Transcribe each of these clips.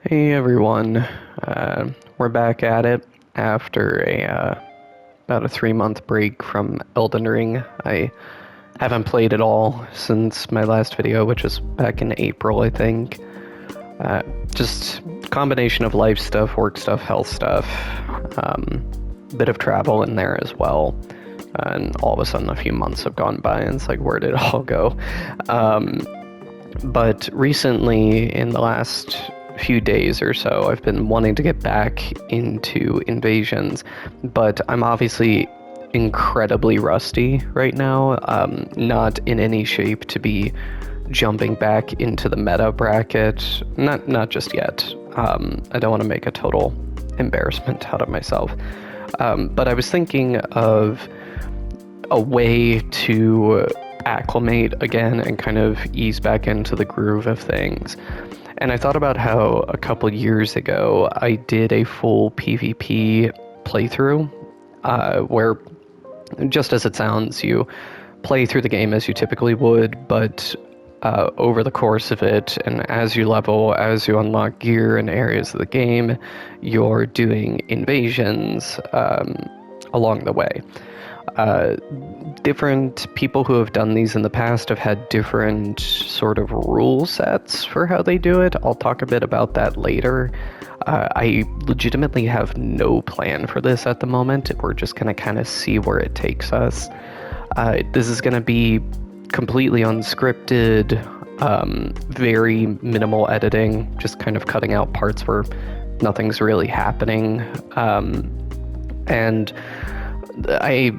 Hey everyone, we're back at it after about a 3 month break from Elden Ring. I haven't played it all since my last video, which was back in April, I think. Just combination of life stuff, work stuff, health stuff, bit of travel in there as well. And all of a sudden a few months have gone by and it's like, where did it all go? But recently, in the last few days or so, I've been wanting to get back into invasions, but I'm obviously incredibly rusty right now, not in any shape to be jumping back into the meta bracket, not just yet. I don't want to make a total embarrassment out of myself, but I was thinking of a way to acclimate again and kind of ease back into the groove of things. And I thought about how a couple years ago I did a full PvP playthrough, where, just as it sounds, you play through the game as you typically would, but over the course of it, and as you level, as you unlock gear in areas of the game, you're doing invasions along the way. Different people who have done these in the past have had different sort of rule sets for how they do it. I'll talk a bit about that later. I legitimately have no plan for this at the moment. We're just going to kind of see where it takes us. This is going to be completely unscripted, very minimal editing, just kind of cutting out parts where nothing's really happening. And I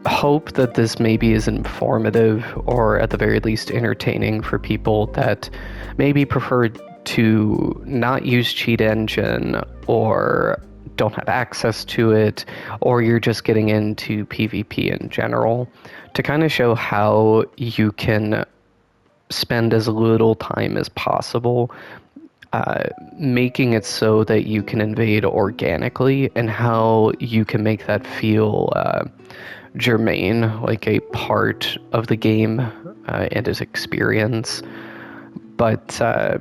hope that this maybe is informative, or at the very least entertaining, for people that maybe prefer to not use cheat engine, or don't have access to it, or you're just getting into PvP in general, to kind of show how you can spend as little time as possible making it so that you can invade organically, and how you can make that feel germane, like a part of the game and its experience. But, I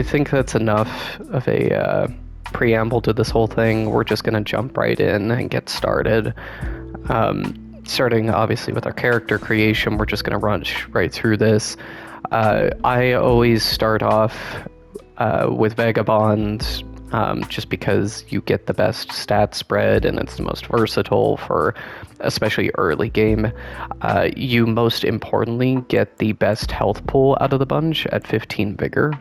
think that's enough of a preamble to this whole thing. We're just going to jump right in and get started. Starting, obviously, with our character creation, we're just going to rush right through this. I always start off with Vagabond, just because you get the best stat spread and it's the most versatile for especially early game. You most importantly get the best health pool out of the bunch at 15 vigor.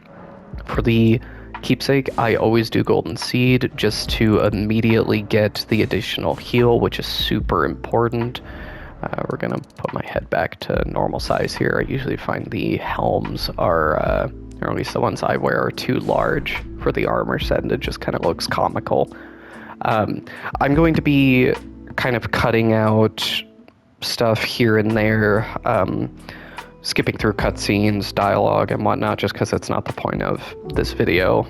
For the keepsake, I always do Golden Seed, just to immediately get the additional heal, which is super important. We're gonna put my head back to normal size here. I usually find the helms are, or at least the ones I wear, are too large for the armor set, and it just kind of looks comical. I'm going to be kind of cutting out stuff here and there, skipping through cutscenes, dialogue, and whatnot, just because that's not the point of this video.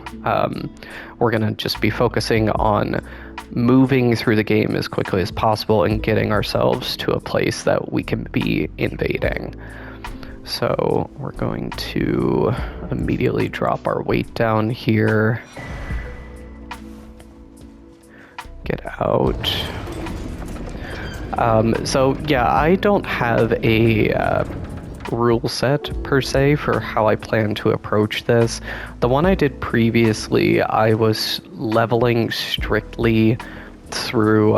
We're gonna just be focusing on moving through the game as quickly as possible and getting ourselves to a place that we can be invading. So we're going to immediately drop our weight down here. Get out. So yeah, I don't have a rule set per se for how I plan to approach this. The one I did previously, I was leveling strictly through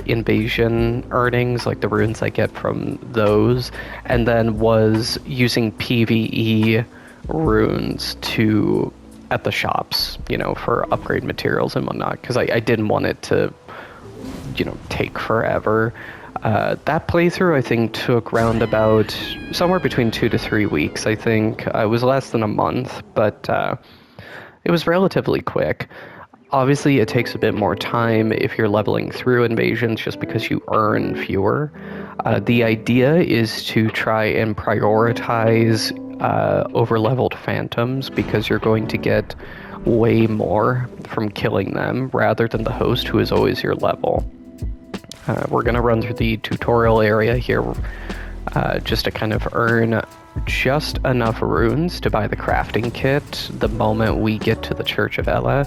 invasion earnings, like the runes I get from those, and then was using PvE runes at the shops, for upgrade materials and whatnot, because I didn't want it to, take forever. That playthrough, I think, took roundabout somewhere between 2 to 3 weeks, I think. It was less than a month, but it was relatively quick. Obviously, it takes a bit more time if you're leveling through invasions, just because you earn fewer. The idea is to try and prioritize over-leveled phantoms, because you're going to get way more from killing them rather than the host, who is always your level. We're going to run through the tutorial area here just to kind of earn just enough runes to buy the crafting kit the moment we get to the Church of Ela.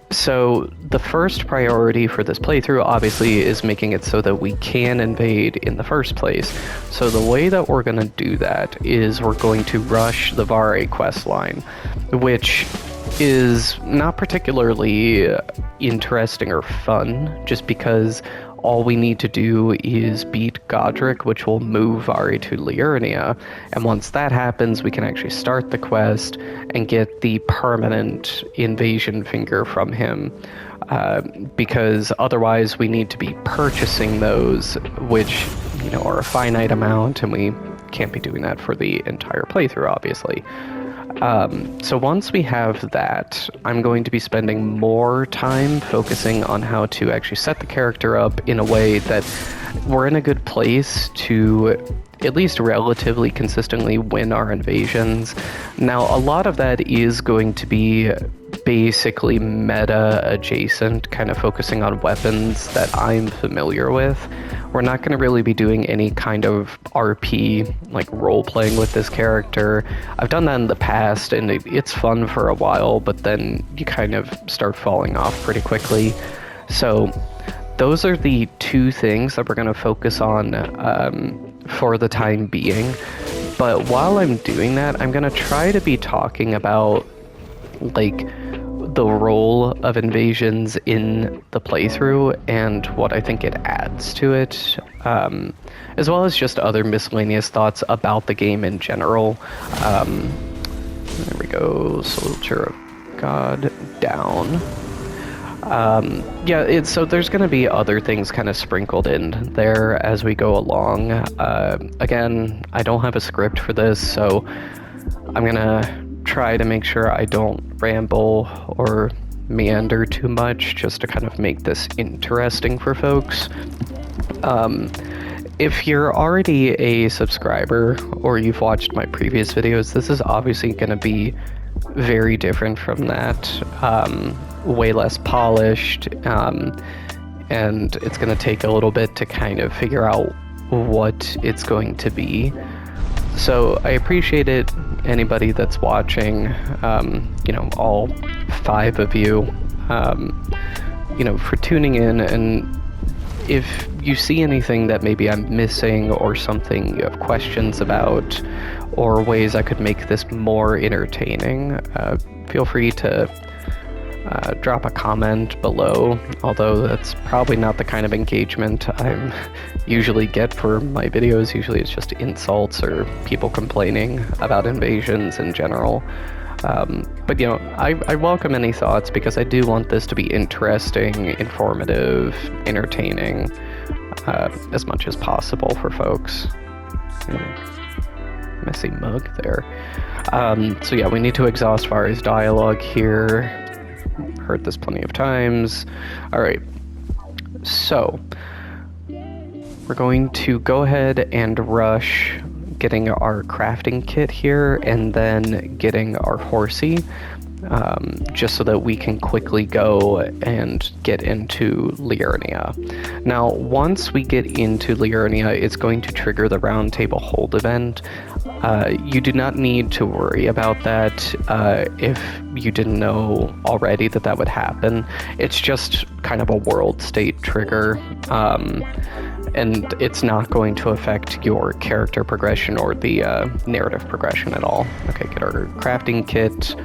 So the first priority for this playthrough obviously is making it so that we can invade in the first place. So the way that we're going to do that is we're going to rush the Vare quest line, which is not particularly interesting or fun, just because all we need to do is beat Godric, which will move Vare to Liurnia, and once that happens, we can actually start the quest and get the permanent invasion finger from him, because otherwise we need to be purchasing those, which, you know, are a finite amount, and we can't be doing that for the entire playthrough, obviously. So once we have that, I'm going to be spending more time focusing on how to actually set the character up in a way that we're in a good place to at least relatively consistently win our invasions. Now, a lot of that is going to be basically meta adjacent, kind of focusing on weapons that I'm familiar with. We're not going to really be doing any kind of RP, like role-playing with this character. I've done that in the past, and it's fun for a while, but then you kind of start falling off pretty quickly. So those are the two things that we're going to focus on for the time being. But while I'm doing that, I'm going to try to be talking about, like, the role of invasions in the playthrough and what I think it adds to it, as well as just other miscellaneous thoughts about the game in general. There we go, Soldier of God down. So there's going to be other things kind of sprinkled in there as we go along. Again, I don't have a script for this, so I'm going to try to make sure I don't ramble or meander too much, just to kind of make this interesting for folks. If you're already a subscriber or you've watched my previous videos, this is obviously going to be very different from that. Way less polished, and it's going to take a little bit to kind of figure out what it's going to be. So I appreciate it, anybody that's watching, all 5 of you, for tuning in. And if you see anything that maybe I'm missing or something you have questions about or ways I could make this more entertaining, feel free to drop a comment below, although that's probably not the kind of engagement I usually get for my videos. Usually it's just insults or people complaining about invasions in general. But I welcome any thoughts, because I do want this to be interesting, informative, entertaining, as much as possible for folks. Messy mug there. So yeah, we need to exhaust Vare's dialogue here. Heard this plenty of times. Alright, so we're going to go ahead and rush getting our crafting kit here and then getting our horsey, just so that we can quickly go and get into Liurnia. Now, once we get into Liurnia, it's going to trigger the Round Table Hold event. You do not need to worry about that if you didn't know already that would happen. It's just kind of a world state trigger, and it's not going to affect your character progression or the narrative progression at all. Okay, get our crafting kit,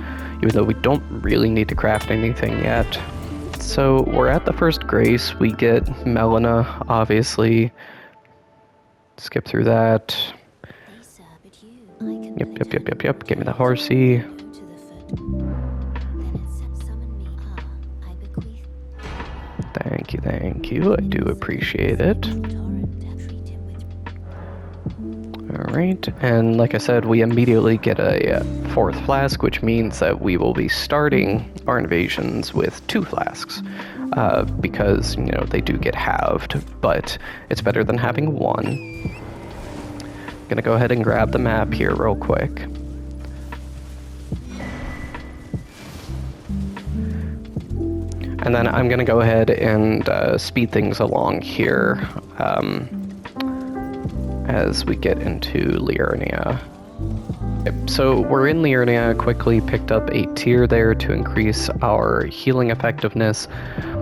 even though we don't really need to craft anything yet. So we're at the first grace. We get Melina, obviously. Skip through that. Yep. Give me the horsey. Thank you. I do appreciate it. Alright, and like I said, we immediately get a 4th flask, which means that we will be starting our invasions with 2 flasks. Because, they do get halved, but it's better than having 1. Gonna go ahead and grab the map here real quick. And then I'm gonna go ahead and speed things along here. as we get into Liurnia. So we're in Liurnia, quickly picked up a tier there to increase our healing effectiveness.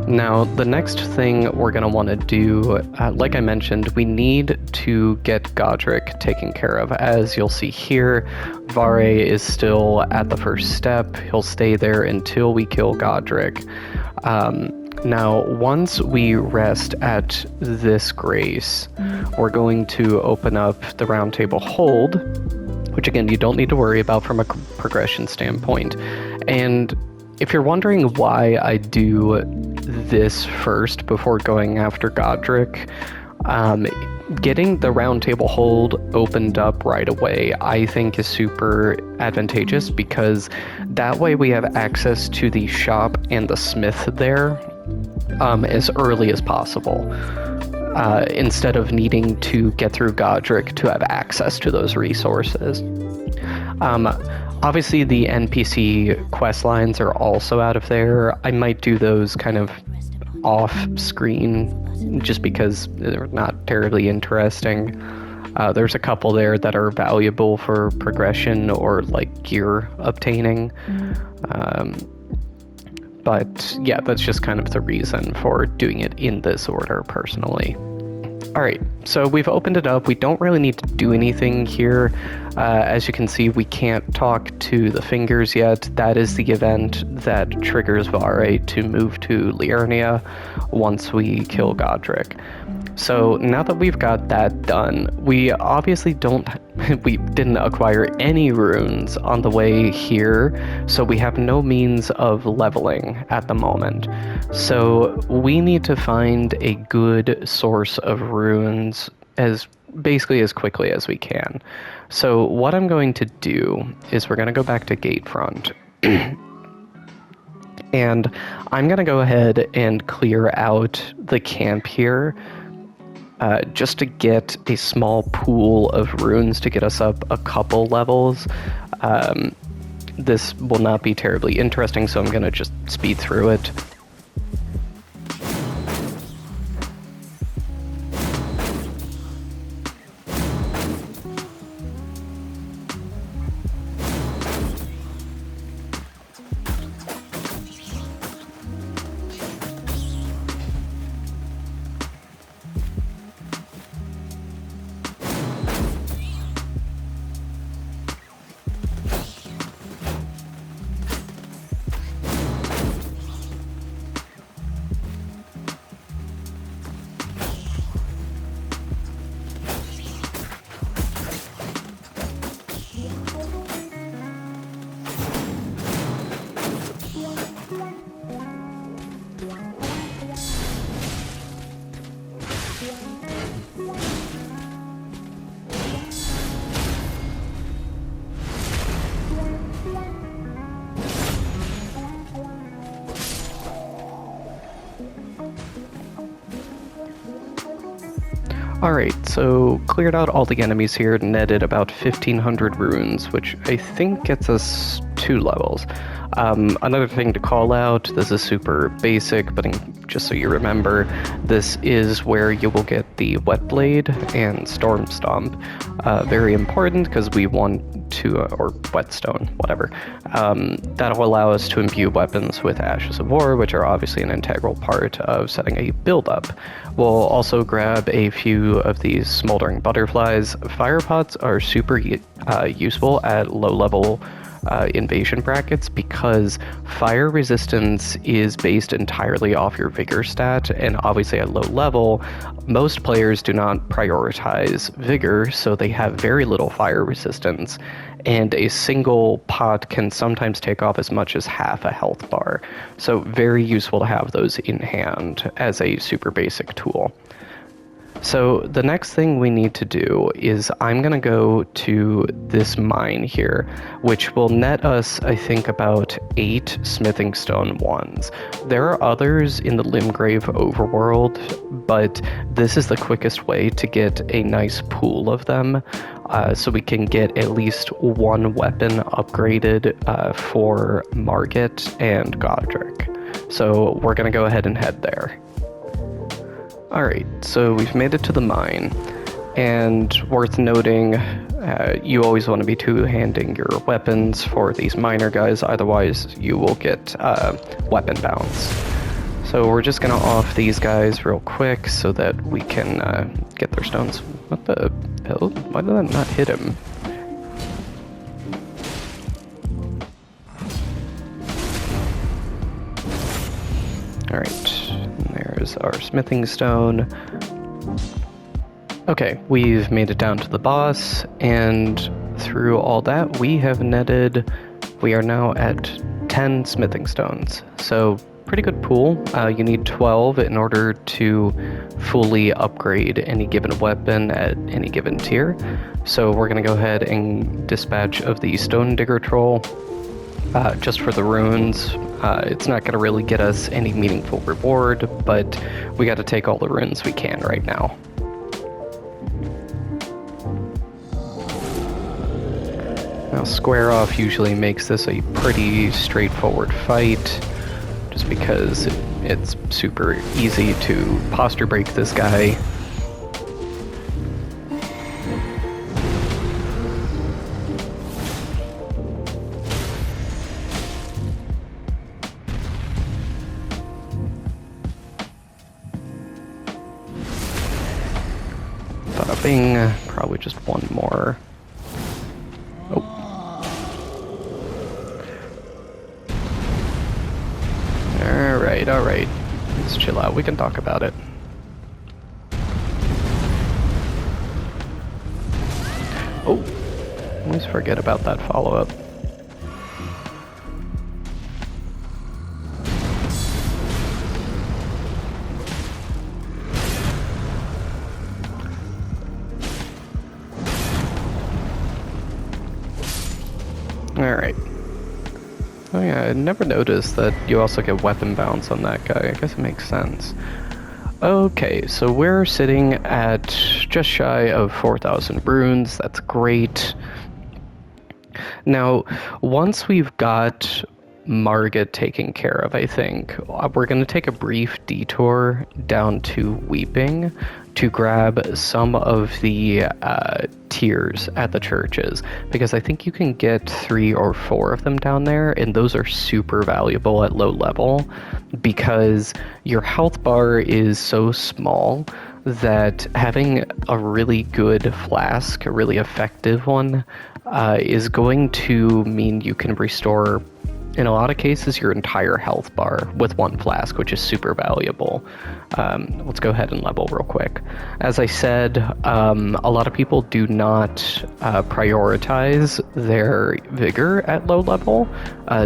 Now, the next thing we're going to want to do, like I mentioned, we need to get Godric taken care of. As you'll see here, Vare is still at the first step. He'll stay there until we kill Godric. Now, once we rest at this grace, we're going to open up the Round Table Hold, which again, you don't need to worry about from a progression standpoint. And if you're wondering why I do this first before going after Godric, getting the Round Table Hold opened up right away, I think is super advantageous, because that way we have access to the shop and the smith there as early as possible. Instead of needing to get through Godric to have access to those resources. Obviously, the NPC quest lines are also out of there. I might do those kind of off-screen just because they're not terribly interesting. There's a couple there that are valuable for progression or like gear obtaining. But yeah, that's just kind of the reason for doing it in this order, personally. Alright, so we've opened it up. We don't really need to do anything here. As you can see, we can't talk to the fingers yet. That is the event that triggers Vare to move to Liurnia once we kill Godric. So now that we've got that done, we obviously we didn't acquire any runes on the way here, so we have no means of leveling at the moment. So we need to find a good source of runes as quickly as we can. So what I'm going to do is we're going to go back to Gatefront. And I'm going to go ahead and clear out the camp here. Just to get a small pool of runes to get us up a couple levels. This will not be terribly interesting, so I'm going to just speed through it. Alright, so cleared out all the enemies here, netted about 1,500 runes, which I think gets us 2 levels. Another thing to call out, this is super basic, but just so you remember, this is where you will get the Wet Blade and Storm Stomp. Very important because we want to, or Whetstone, whatever. That'll allow us to imbue weapons with Ashes of War, which are obviously an integral part of setting a build-up. We'll also grab a few of these Smoldering Butterflies. Fire pots are super useful at low-level invasion brackets because fire resistance is based entirely off your vigor stat, and obviously at low level most players do not prioritize vigor, so they have very little fire resistance, and a single pot can sometimes take off as much as half a health bar. So very useful to have those in hand as a super basic tool. So the next thing we need to do is I'm going to go to this mine here, which will net us, I think, about 8 smithing stone ones. There are others in the Limgrave overworld, but this is the quickest way to get a nice pool of them, so we can get at least one weapon upgraded for Margit and Godric. So we're going to go ahead and head there. Alright, so we've made it to the mine. And worth noting, you always want to be two-handing your weapons for these minor guys, otherwise you will get weapon bounce. So we're just going to off these guys real quick so that we can get their stones. What the hell? Why did that not hit him? Alright, there's our smithing stone. Okay, we've made it down to the boss, and through all that, we have netted, we are now at 10 smithing stones. So, pretty good pool. You need 12 in order to fully upgrade any given weapon at any given tier. So we're going to go ahead and dispatch of the Stone Digger Troll, just for the runes. It's not going to really get us any meaningful reward, but we got to take all the runes we can right now. Now, Square Off usually makes this a pretty straightforward fight, just because it's super easy to posture break this guy. Bada bing, probably just one more. Alright, let's chill out, we can talk about it. Oh, always forget about that follow-up. Alright. Oh yeah, I never noticed that you also get weapon bounce on that guy. I guess it makes sense. Okay, so we're sitting at just shy of 4,000 runes. That's great. Now, once we've got Margit taken care of, I think, we're going to take a brief detour down to Weeping to grab some of the tiers at the churches, because I think you can get 3 or 4 of them down there, and those are super valuable at low level because your health bar is so small that having a really good flask, a really effective one, is going to mean you can restore, in a lot of cases, your entire health bar with one flask, which is super valuable. Let's go ahead and level real quick. As I said, a lot of people do not prioritize their vigor at low level,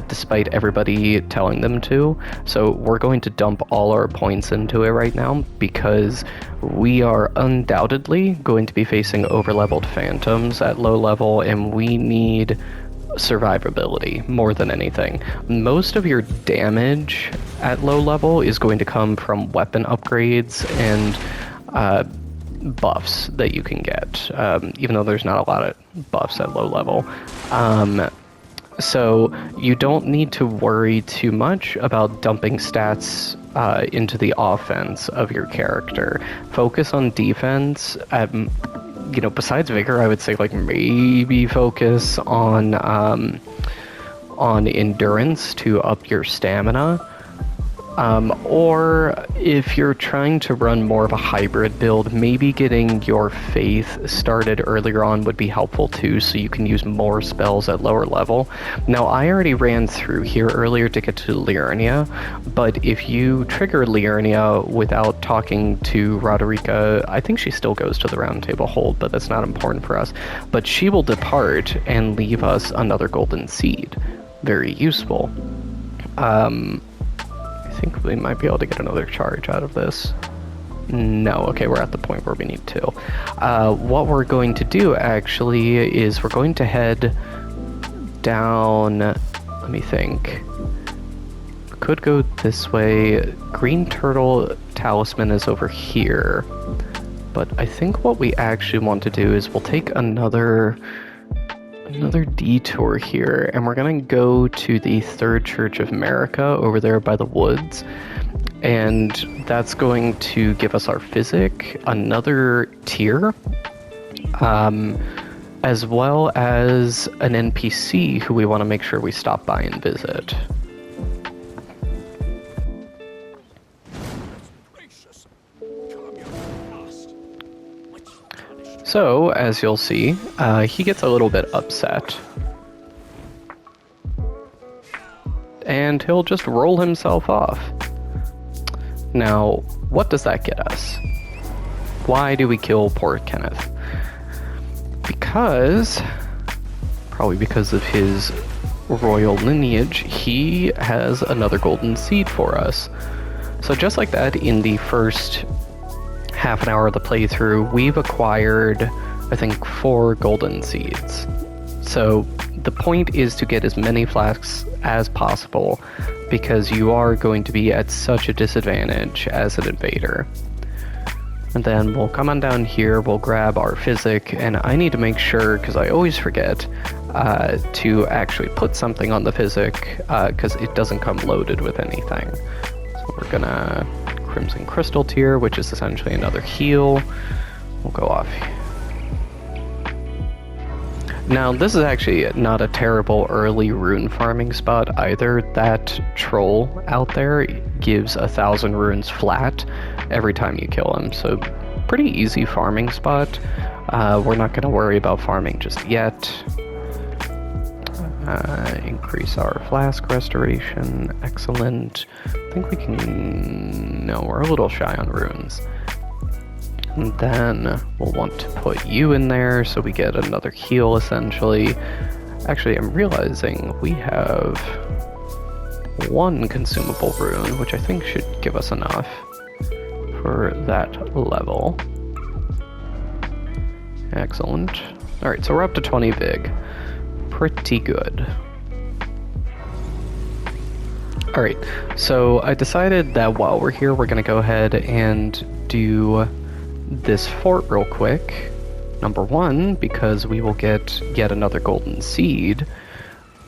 despite everybody telling them to. So we're going to dump all our points into it right now because we are undoubtedly going to be facing over-leveled phantoms at low level, and we need survivability more than anything. Most of your damage at low level is going to come from weapon upgrades and buffs that you can get, even though there's not a lot of buffs at low level. So you don't need to worry too much about dumping stats into the offense of your character. Focus on defense. Besides vigor, I would say maybe focus on endurance to up your stamina. Or if you're trying to run more of a hybrid build, maybe getting your faith started earlier on would be helpful too, so you can use more spells at lower level. Now, I already ran through here earlier to get to Liurnia, but if you trigger Liurnia without talking to Roderica, I think she still goes to the Round Table Hold, but that's not important for us. But she will depart and leave us another golden seed. Very useful. I think we might be able to get another charge out of this. No, okay, we're at the point where we need to. What we're going to do, actually, is we're going to head down... Let me think. We could go this way. Green Turtle Talisman is over here. But I think what we actually want to do is we'll take another detour here, and we're gonna go to the Third Church of America over there by the woods, and that's going to give us our physic, another tier, as well as an NPC who we want to make sure we stop by and visit. So, as you'll see, he gets a little bit upset. And he'll just roll himself off. Now, what does that get us? Why do we kill poor Kenneth? Probably because of his royal lineage, he has another golden seed for us. So just like that, in the first half an hour of the playthrough, we've acquired, I think, 4 golden seeds. So the point is to get as many flasks as possible, because you are going to be at such a disadvantage as an invader. And then we'll come on down here, we'll grab our physic, and I need to make sure, because I always forget, to actually put something on the physic, because it doesn't come loaded with anything. So we're gonna Crimson Crystal Tier, which is essentially another heal. We'll go off. Now, this is actually not a terrible early rune farming spot either. That troll out there gives 1,000 runes flat every time you kill him, so pretty easy farming spot. We're not going to worry about farming just yet. Increase our flask restoration. Excellent. I think we can... No, we're a little shy on runes. And then we'll want to put you in there so we get another heal, essentially. Actually, I'm realizing we have 1 consumable rune, which I think should give us enough for that level. Excellent. Alright, so we're up to 20 Vig. Pretty good. Alright, so I decided that while we're here, we're going to go ahead and do this fort real quick. Number 1, because we will get yet another golden seed,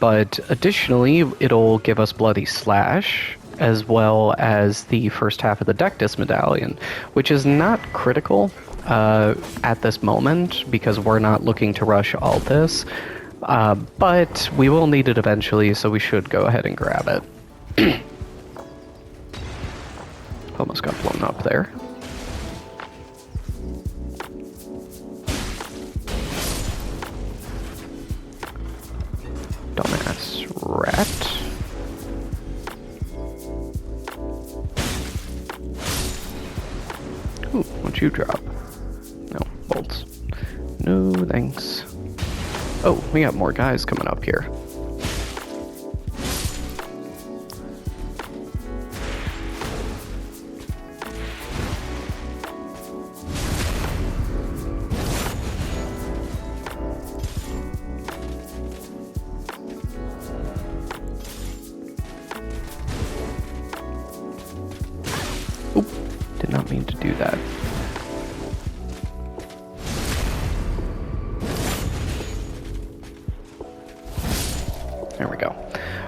but additionally it'll give us Bloody Slash, as well as the first half of the Dectus medallion, which is not critical at this moment, because we're not looking to rush all this, but we will need it eventually, so we should go ahead and grab it. Almost got blown up there. Dumbass rat. Ooh, what'd you drop? No, bolts. No, thanks. Oh, we got more guys coming up here. Did not mean to do that. There we go.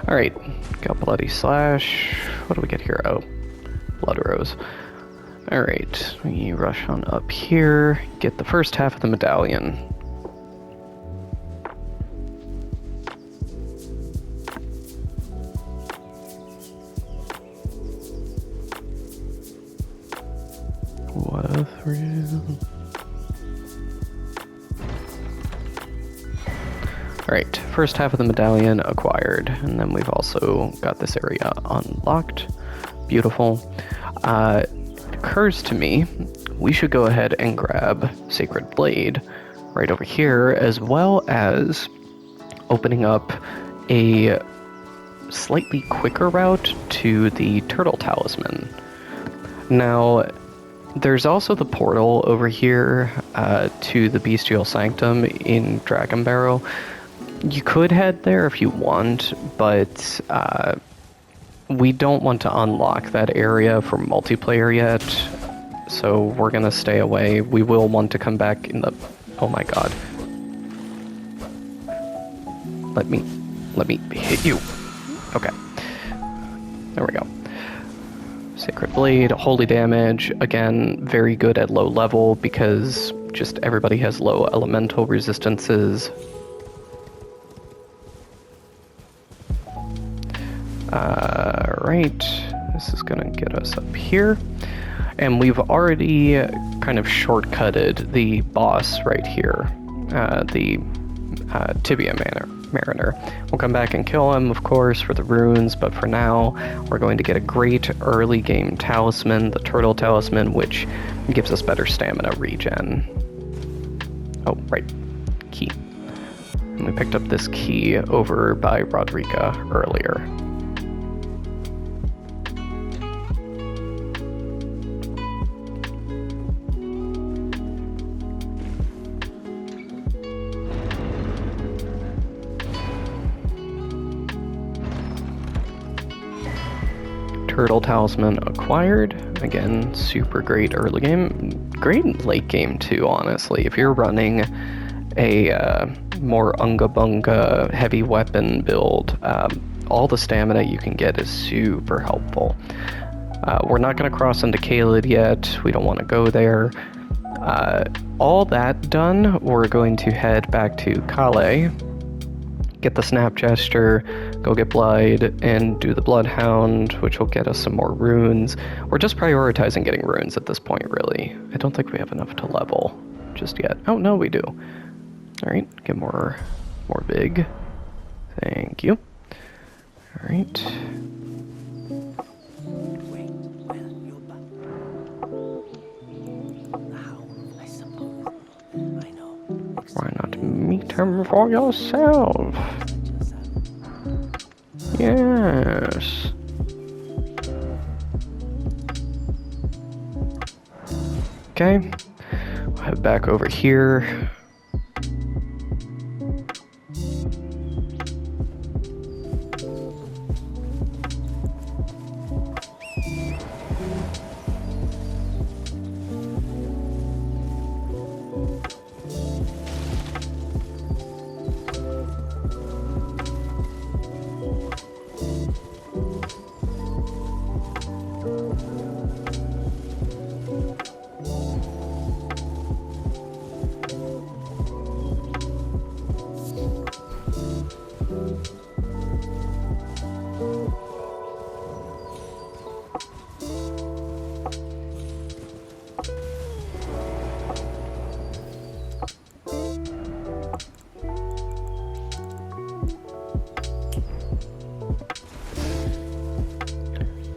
Alright, got Bloody Slash. What do we get here? Oh, Blood Rose. Alright, we rush on up here, get the first half of the medallion. What a thrill. Alright, first half of the medallion acquired, and then we've also got this area unlocked. Beautiful. It occurs to me, we should go ahead and grab Sacred Blade right over here, as well as opening up a slightly quicker route to the Turtle Talisman. Now, there's also the portal over here to the Bestial Sanctum in Dragon Barrow. You could head there if you want, but we don't want to unlock that area for multiplayer yet, so we're gonna stay away. We will want to come back in the... Oh my god. Let me hit you. Okay. There we go. Sacred Blade, holy damage, again, very good at low level because just everybody has low elemental resistances. Right, this is gonna get us up here. And we've already kind of shortcutted the boss right here, the Tibia Mariner. We'll come back and kill him, of course, for the runes, but for now, we're going to get a great early game talisman, the Turtle Talisman, which gives us better stamina regen. Oh, right, key. And we picked up this key over by Rodrika earlier. Turtle Talisman acquired. Again, super great early game. Great late game too, honestly. If you're running a more Unga Bunga heavy weapon build, all the stamina you can get is super helpful. We're not going to cross into Caelid yet. We don't want to go there. All that done, we're going to head back to Calais, get the Snap Gesture, go get Blood, and do the Bloodhound, which will get us some more runes. We're just prioritizing getting runes at this point, really. I don't think we have enough to level just yet. Oh, no, we do. Alright, get more big. Thank you. Alright. Why not meet him for yourself? Yes. Okay. We'll head back over here.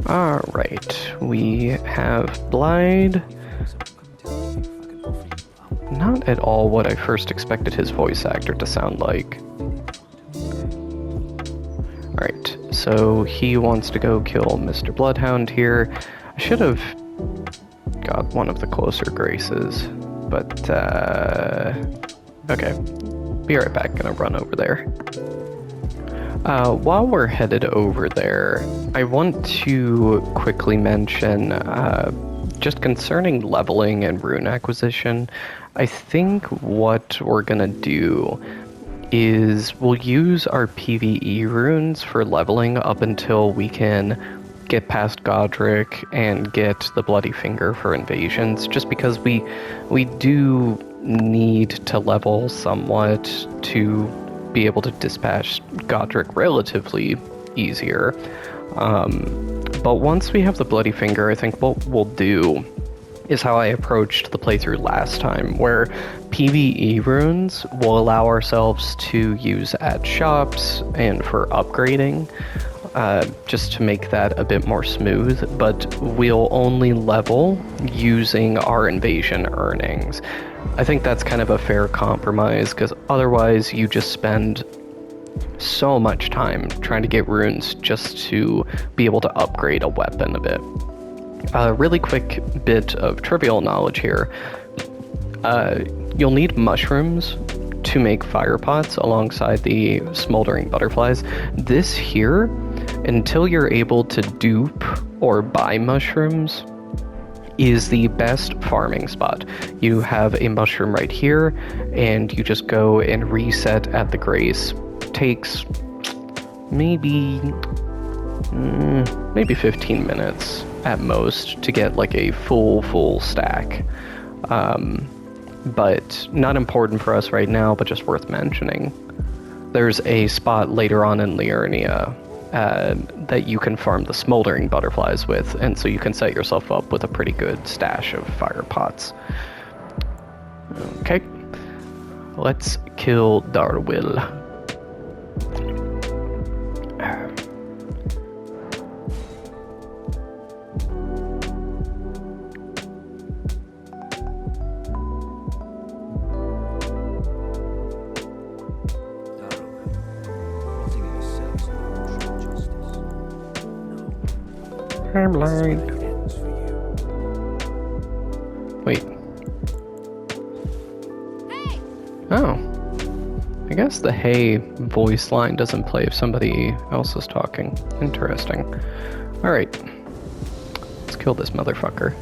Alright, we have Blide. Not at all what I first expected his voice actor to sound like. Alright, so he wants to go kill Mr. Bloodhound here. I should have got one of the closer graces, but okay. Be right back, gonna run over there. While we're headed over there, I want to quickly mention, just concerning leveling and rune acquisition, I think what we're gonna do is we'll use our PvE runes for leveling up until we can get past Godric and get the Bloody Finger for invasions, just because we do need to level somewhat to be able to dispatch Godric relatively easier. But once we have the Bloody Finger, I think what we'll do is how I approached the playthrough last time, where PvE runes will allow ourselves to use at shops and for upgrading, just to make that a bit more smooth, but we'll only level using our invasion earnings. I think that's kind of a fair compromise, because otherwise you just spend so much time trying to get runes just to be able to upgrade a weapon a bit. A really quick bit of trivial knowledge here. You'll need mushrooms to make fire pots alongside the smoldering butterflies. This here, until you're able to dupe or buy mushrooms, is the best farming spot. You have a mushroom right here, and you just go and reset at the grace. Takes maybe 15 minutes at most to get like a full stack. but not important for us right now, but just worth mentioning. There's a spot later on in Liurnia that you can farm the smoldering butterflies with, and so you can set yourself up with a pretty good stash of fire pots. Okay, let's kill Darwyl. I'm late. Wait. Hey! Oh. I guess the hey voice line doesn't play if somebody else is talking. Interesting. Alright. Let's kill this motherfucker.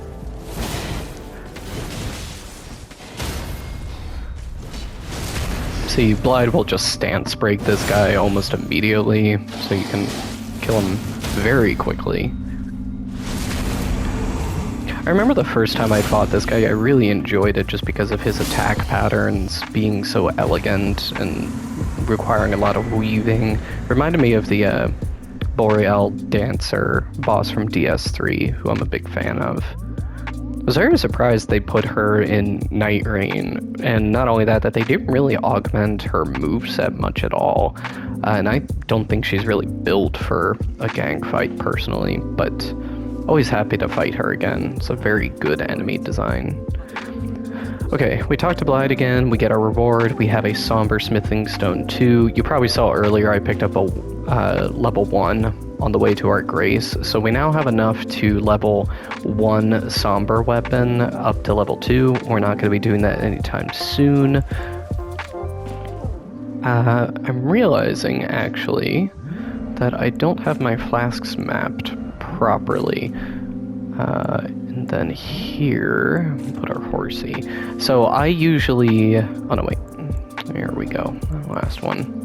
See, Blide will just stance break this guy almost immediately, so you can kill him very quickly. I remember the first time I fought this guy, I really enjoyed it just because of his attack patterns being so elegant and requiring a lot of weaving. Reminded me of the Boreal Dancer boss from DS3, who I'm a big fan of. I was very surprised they put her in Night Rain, and not only that they didn't really augment her moveset much at all. And I don't think she's really built for a gang fight personally, but always happy to fight her again. It's a very good enemy design. Okay, we talked to Blide again, we get our reward, we have a Somber Smithing Stone 2. You probably saw earlier I picked up a level 1 on the way to our Grace, so we now have enough to level 1 Somber weapon up to level 2. We're not going to be doing that anytime soon. I'm realizing, actually, that I don't have my flasks mapped properly. And then here, put our horsey. So I usually, oh no, wait, there we go, last one.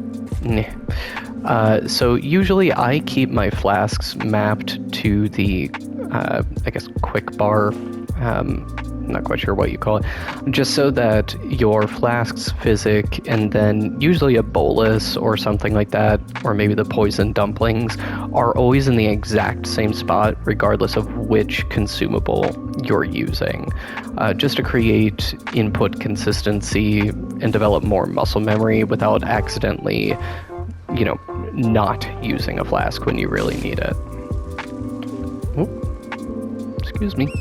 So usually I keep my flasks mapped to the, I guess, quick bar, not quite sure what you call it, just so that your flasks physic and then usually a bolus or something like that, or maybe the poison dumplings, are always in the exact same spot regardless of which consumable you're using, just to create input consistency and develop more muscle memory without accidentally, you know, not using a flask when you really need it. Oh, excuse me.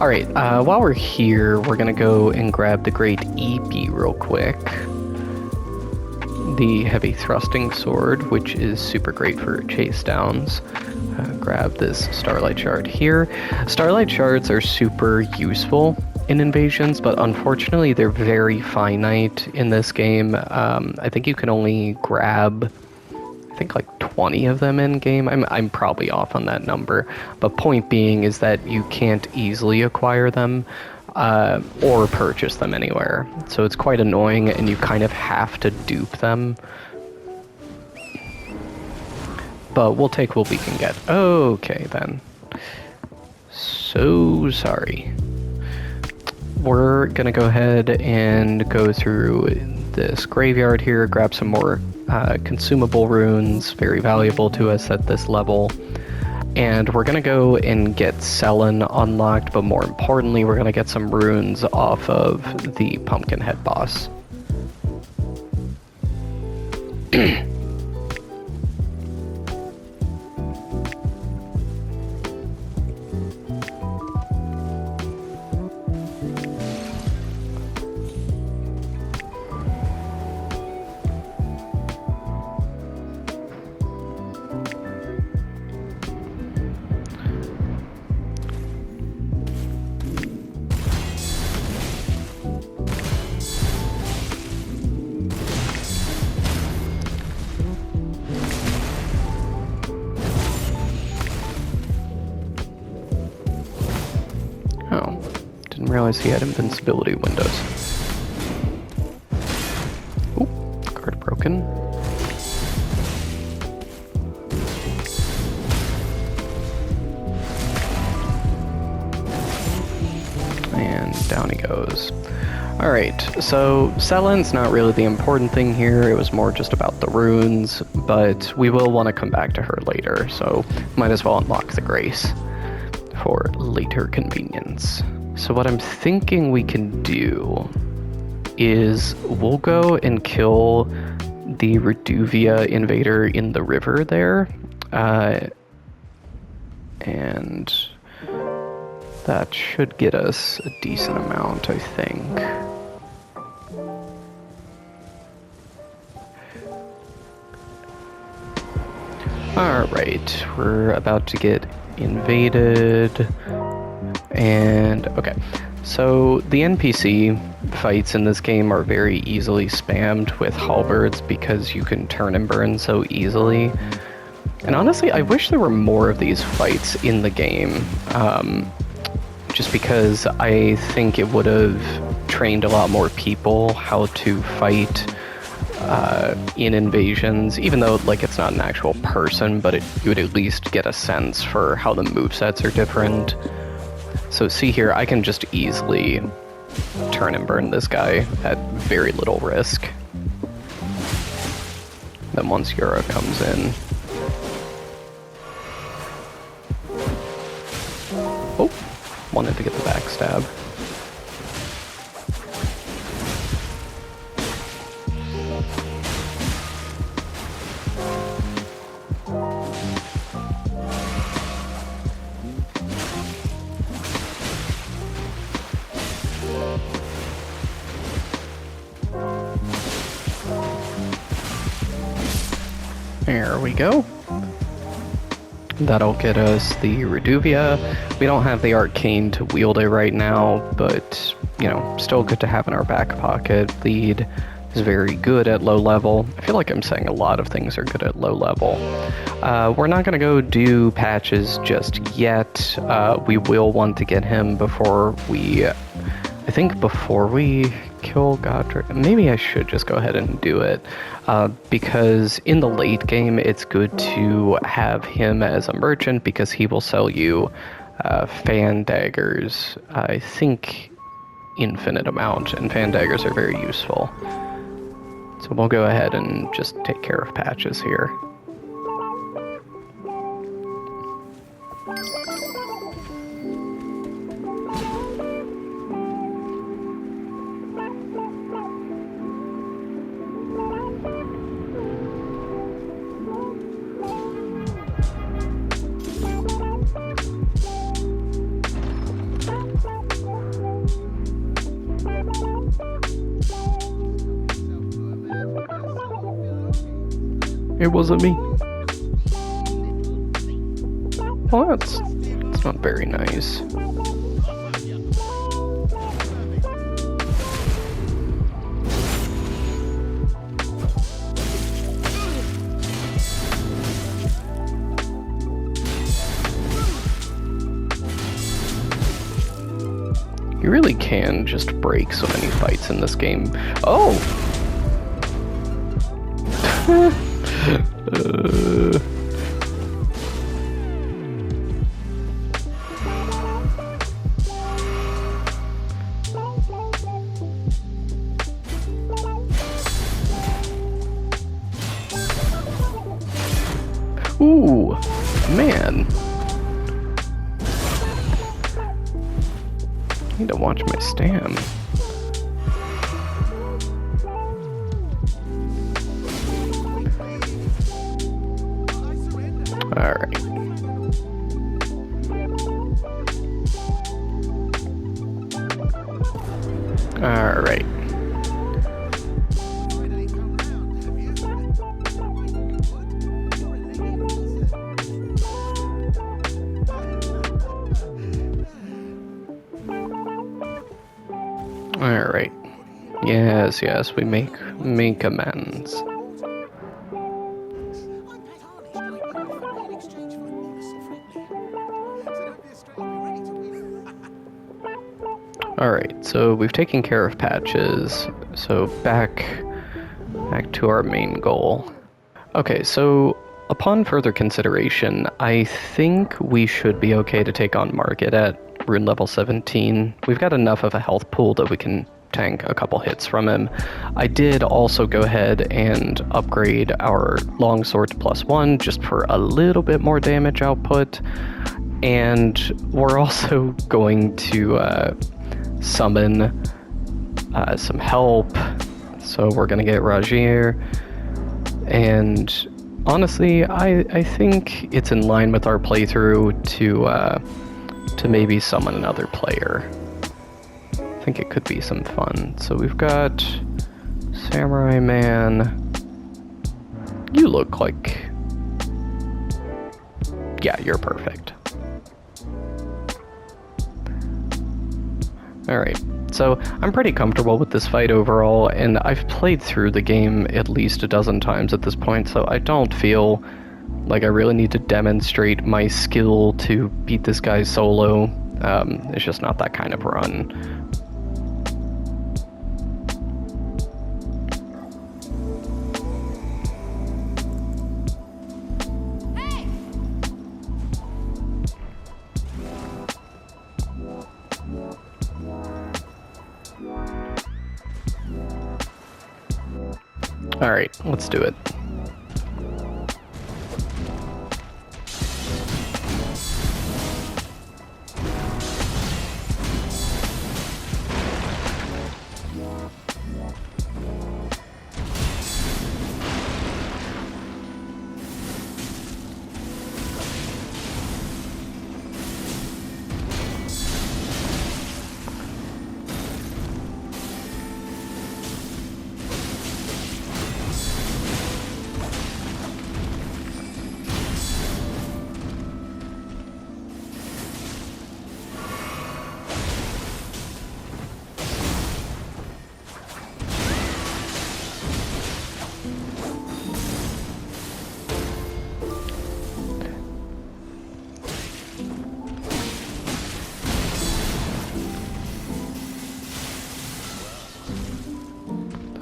Alright, while we're here, we're gonna go and grab the Great Eepee real quick. The Heavy Thrusting Sword, which is super great for chase downs. Grab this Starlight Shard here. Starlight Shards are super useful in invasions, but unfortunately they're very finite in this game. I think you can only grab, I think, like 20 of them in game. I'm probably off on that number, but point being is that you can't easily acquire them or purchase them anywhere. So it's quite annoying, and you kind of have to dupe them. But we'll take what we can get. Okay then. So sorry. We're gonna go ahead and go through this graveyard here, grab some more consumable runes, very valuable to us at this level. And we're gonna go and get Selen unlocked, but more importantly, we're gonna get some runes off of the Pumpkinhead boss. Realize he had invincibility windows. Ooh, card broken. And Down he goes. Alright, so Selen's not really the important thing here, it was more just about the runes, but we will want to come back to her later, so might as well unlock the Grace for later convenience. So what I'm thinking we can do is we'll go and kill the Reduvia invader in the river there, and that should get us a decent amount, I think. Alright, we're about to get invaded. And, okay. So, the NPC fights in this game are very easily spammed with halberds because you can turn and burn so easily. And honestly, I wish there were more of these fights in the game. Just because I think it would have trained a lot more people how to fight in invasions, even though like it's not an actual person, but you would at least get a sense for how the movesets are different. So see here, I can just easily turn and burn this guy at very little risk. Then once Yura comes in... Oh! Wanted to get the backstab. There we go. That'll get us the Reduvia. We don't have the arcane to wield it right now, but, you know, still good to have in our back pocket. Lead is very good at low level. I feel like I'm saying a lot of things are good at low level. We're not going to go do patches just yet. We will want to get him before we... I think before we kill Godric, maybe I should just go ahead and do it, because in the late game it's good to have him as a merchant because he will sell you fan daggers, I think infinite amount, and fan daggers are very useful. So we'll go ahead and just take care of patches here. It wasn't me. Well, that's not very nice. You really can just break so many fights in this game. Oh! Ooh, man. I need to watch my stam. Alright. Alright. Alright. Yes, we make amends. Alright, so we've taken care of patches, so back to our main goal. Okay, so upon further consideration, I think we should be okay to take on Market at rune level 17. We've got enough of a health pool that we can tank a couple hits from him. I did also go ahead and upgrade our longsword to +1 just for a little bit more damage output. And we're also going to summon some help. So we're going to get Rajir. And honestly, I think it's in line with our playthrough to maybe summon another player. I think it could be some fun. So we've got Samurai Man. You look like... Yeah, you're perfect. Alright, so I'm pretty comfortable with this fight overall, and I've played through the game at least a dozen times at this point, so I don't feel like I really need to demonstrate my skill to beat this guy solo. It's just not that kind of run. Alright, let's do it.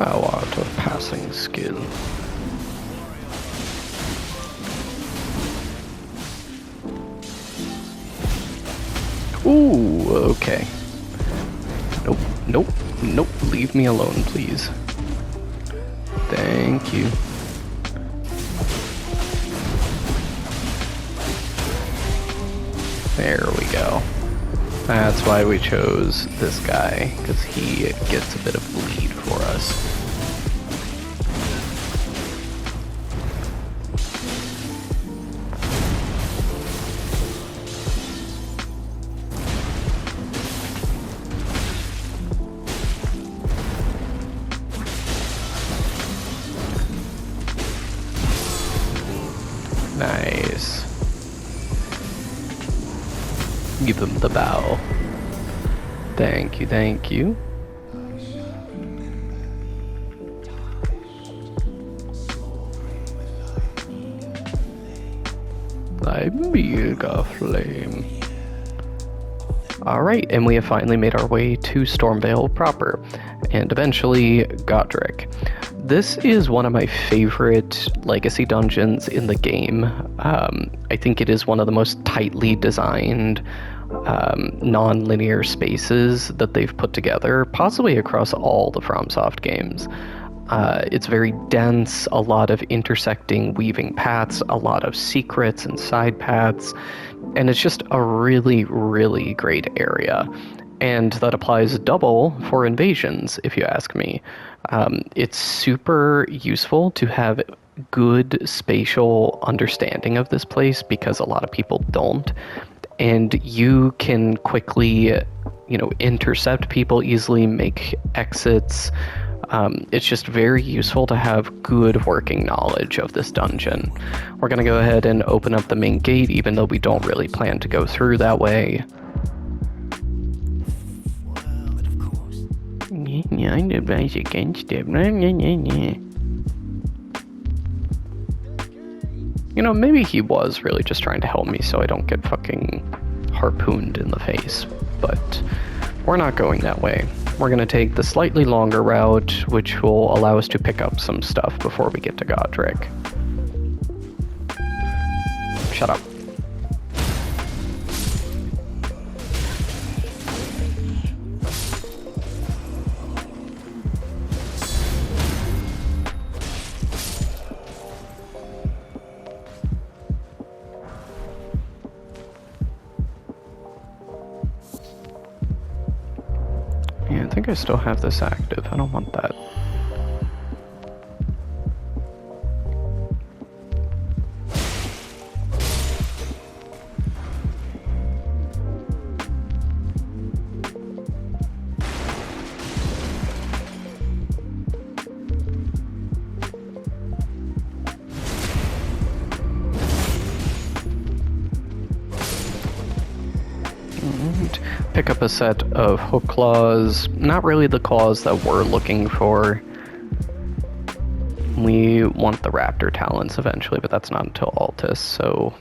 Thou art of passing skill. Ooh, okay. Nope, nope, nope. Leave me alone, please. Thank you. There we go. That's why we chose this guy, because he gets a bit of bleed for us. Nice. Give him the bow. Thank you, thank you. Thy mega flame. Alright, and we have finally made our way to Stormvale proper, and eventually Godric. This is one of my favorite legacy dungeons in the game. I think it is one of the most tightly designed non-linear spaces that they've put together, possibly across all the FromSoft games. It's very dense, a lot of intersecting, weaving paths, a lot of secrets and side paths, and it's just a really, really great area. And that applies double for invasions, if you ask me. It's super useful to have good spatial understanding of this place because a lot of people don't. And you can quickly, intercept people easily, make exits. It's just very useful to have good working knowledge of this dungeon. We're going to go ahead and open up the main gate, even though we don't really plan to go through that way. I advise against it. Maybe he was really just trying to help me so I don't get fucking harpooned in the face. But we're not going that way. We're going to take the slightly longer route, which will allow us to pick up some stuff before we get to Godric. Shut up. think I still have this active. I don't want that. Pick up a set of hook claws. Not really the claws that we're looking for. We want the raptor talons eventually, but that's not until Altus, so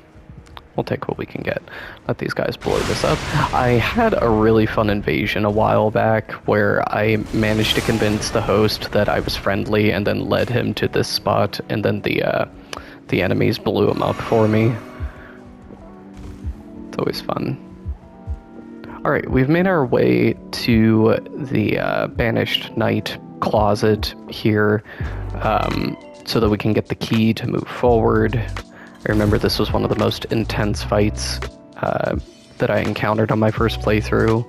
we'll take what we can get. Let these guys blow this up. I had a really fun invasion a while back where I managed to convince the host that I was friendly and then led him to this spot, and then the enemies blew him up for me. It's always fun. Alright, we've made our way to the Banished Knight closet here, so that we can get the key to move forward. I remember this was one of the most intense fights that I encountered on my first playthrough.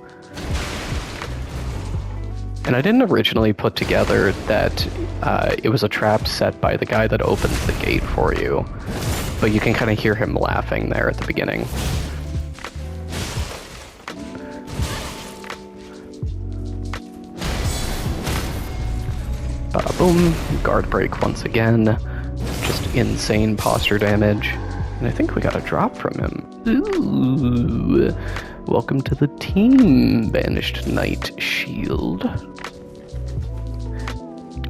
And I didn't originally put together that it was a trap set by the guy that opens the gate for you, but you can kind of hear him laughing there at the beginning. Boom, guard break once again. Just insane posture damage. And I think we got a drop from him. Ooh. Welcome to the team, Banished Knight Shield. I'm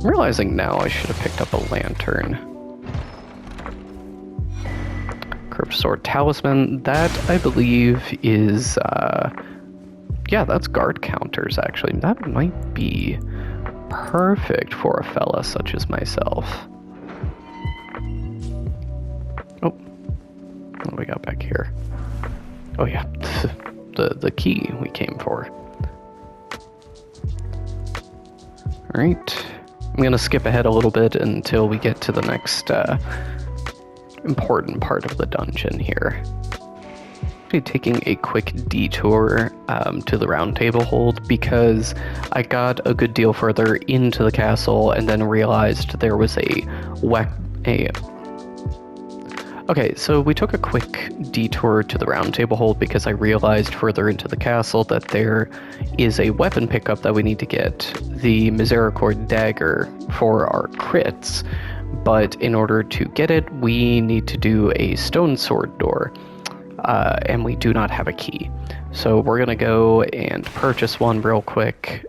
realizing now I should have picked up a lantern. Curved Sword Talisman, that I believe is, yeah, that's guard counters actually. That might be perfect for a fella such as myself. Oh, what do we got back here? Oh yeah, the key we came for. Alright, I'm gonna skip ahead a little bit until we get to the next important part of the dungeon here. Taking a quick detour to the round table hold because I got a good deal further into the castle and then realized there was Okay, so we took a quick detour to the round table hold because I realized further into the castle that there is a weapon pickup that we need to get, the Misericord dagger for our crits, but in order to get it we need to do a stone sword door. And we do not have a key. So we're gonna go and purchase one real quick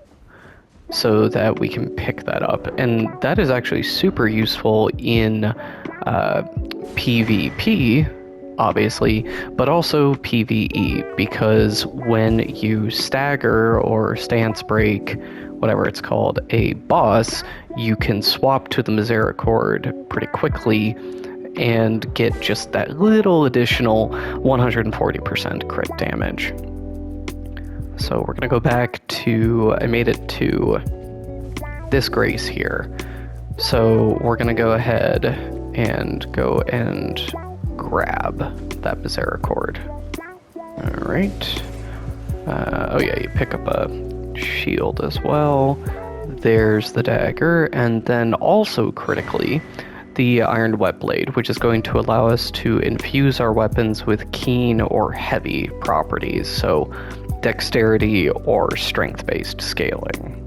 so that we can pick that up. And that is actually super useful in PvP, obviously, but also PvE, because when you stagger or stance break, whatever it's called, a boss, you can swap to the Misericord pretty quickly and get just that little additional 140% crit damage. So we're gonna go back to, I made it to this grace here. So we're gonna go ahead and grab that Misericord. Alright. Oh yeah, you pick up a shield as well. There's the dagger, and then also critically, the Iron Wet Blade, which is going to allow us to infuse our weapons with keen or heavy properties, so dexterity or strength-based scaling.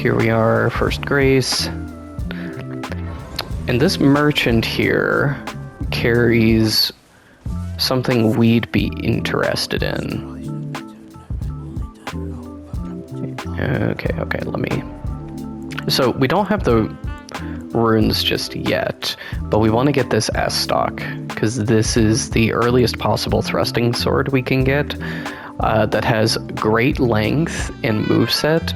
here we are, first grace. And this merchant here carries something we'd be interested in. Okay, let me... So, we don't have the runes just yet, but we want to get this S stock, because this is the earliest possible thrusting sword we can get, that has great length and moveset.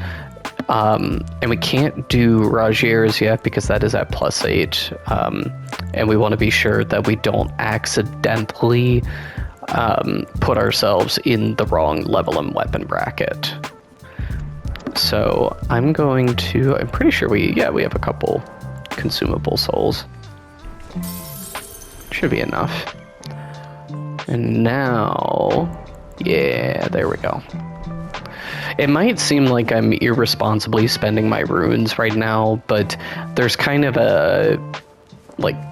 And we can't do Rajier's yet because that is at +8, and we want to be sure that we don't accidentally put ourselves in the wrong level and weapon bracket. So I'm pretty sure we have a couple consumable souls. Should be enough. And now, yeah, there we go. It might seem like I'm irresponsibly spending my runes right now, but there's kind of a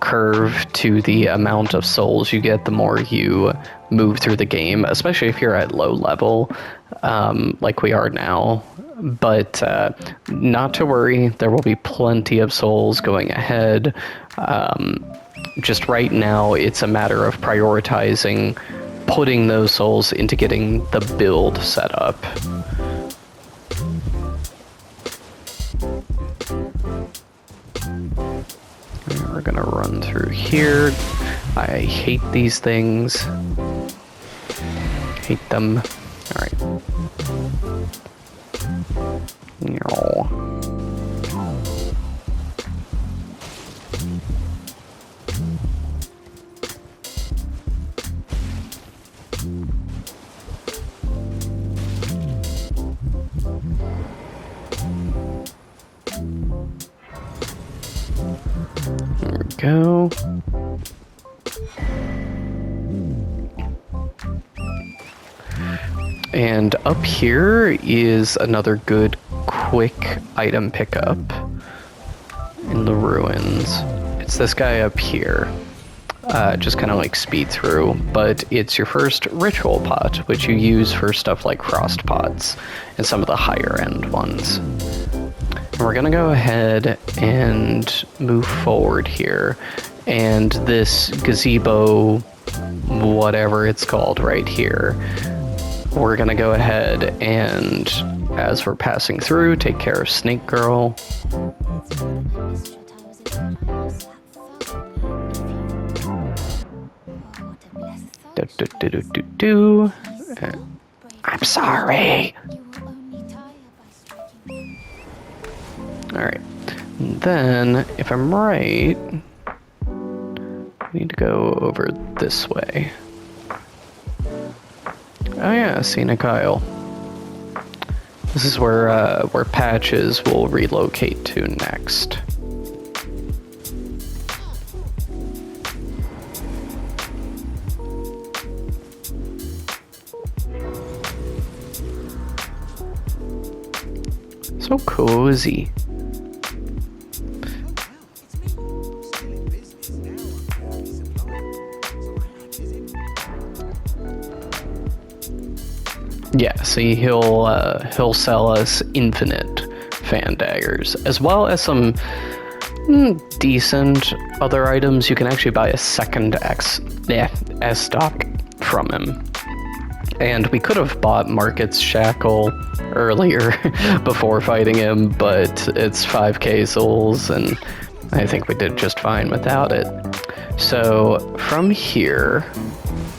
curve to the amount of souls you get the more you move through the game, especially if you're at low level, like we are now. But not to worry, there will be plenty of souls going ahead. Just right now, it's a matter of prioritizing putting those souls into getting the build set up. We're gonna run through here. I hate these things. Hate them. Alright. There we go. And up here is another good quick item pickup in the ruins. It's this guy up here. Just kind of like speed through, but it's your first ritual pot, which you use for stuff like frost pots and some of the higher end ones. And we're gonna go ahead and move forward here, and this gazebo, whatever it's called right here, we're gonna go ahead and, as we're passing through, take care of Snake Girl. I'm sorry. Alright. Then, if I'm right, we need to go over this way. Oh yeah, Scenic Isle. This is where Patches will relocate to next. So cozy. Yeah, see, he'll sell us infinite fan daggers, as well as some decent other items. You can actually buy a second S stock from him. And we could have bought Market's Shackle earlier before fighting him, but it's 5k souls, and I think we did just fine without it. So from here,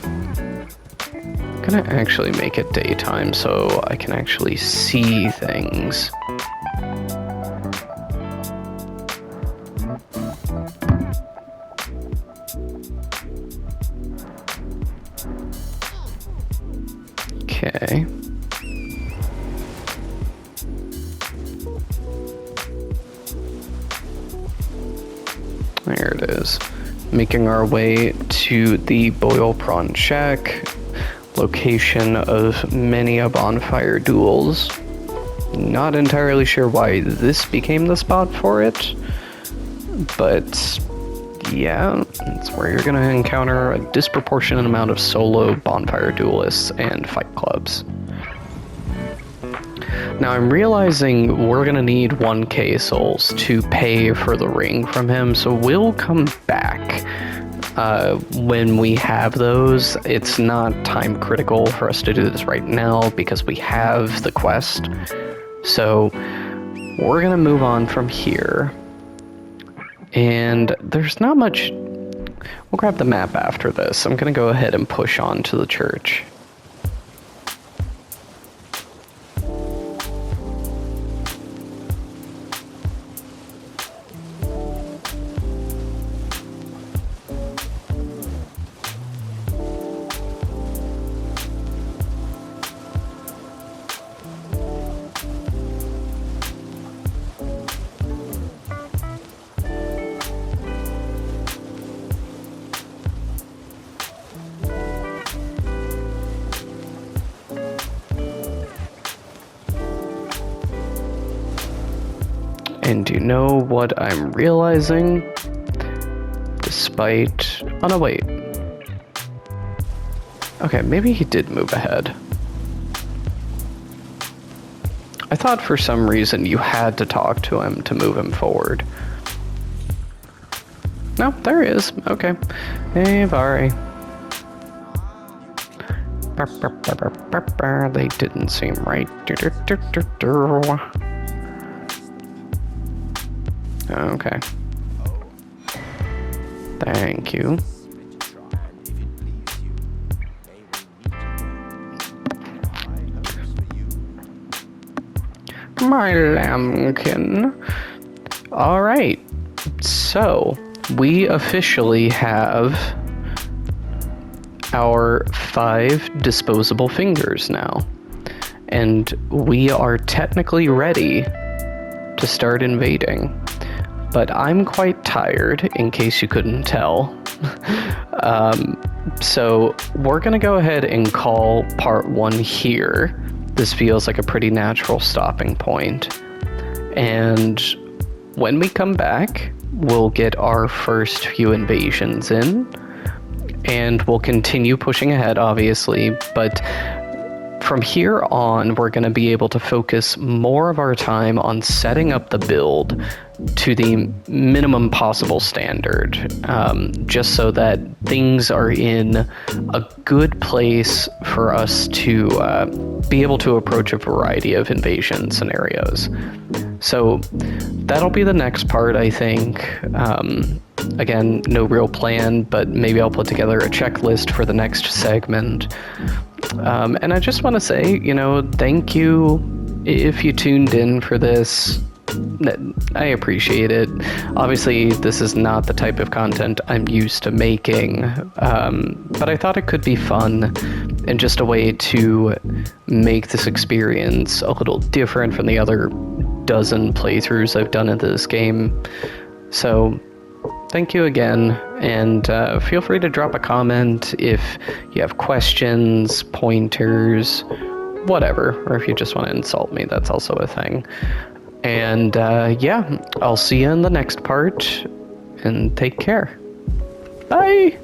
I'm gonna actually make it daytime so I can actually see things. Okay. There it is. Making our way to the Boil Prawn Shack, location of many a bonfire duels. Not entirely sure why this became the spot for it, but yeah, it's where you're gonna encounter a disproportionate amount of solo bonfire duelists and fight clubs. Now I'm realizing we're gonna need 1k souls to pay for the ring from him, so we'll come back when we have those. It's not time critical for us to do this right now because we have the quest. So we're gonna move on from here. And there's not much. We'll grab the map after this. I'm gonna go ahead and push on to the church. And do you know what I'm realizing? Despite... Oh no, wait. Okay, maybe he did move ahead. I thought for some reason you had to talk to him to move him forward. No, there he is. Okay. Hey, Vari. They didn't seem right. Okay. Thank you. My lambkin. Alright. So, we officially have our 5 disposable fingers now. And we are technically ready to start invading. But I'm quite tired, in case you couldn't tell. So we're gonna go ahead and call part 1 here. This feels like a pretty natural stopping point. And when we come back, we'll get our first few invasions in. And we'll continue pushing ahead, obviously, but from here on, we're going to be able to focus more of our time on setting up the build to the minimum possible standard, just so that things are in a good place for us to be able to approach a variety of invasion scenarios. So that'll be the next part, I think. Again, no real plan, but maybe I'll put together a checklist for the next segment. And I just want to say, thank you if you tuned in for this. I appreciate it. Obviously, this is not the type of content I'm used to making, but I thought it could be fun and just a way to make this experience a little different from the other dozen playthroughs I've done into this game. So thank you again, and feel free to drop a comment if you have questions, pointers, whatever, or if you just want to insult me, that's also a thing. And yeah, I'll see you in the next part, and take care. Bye!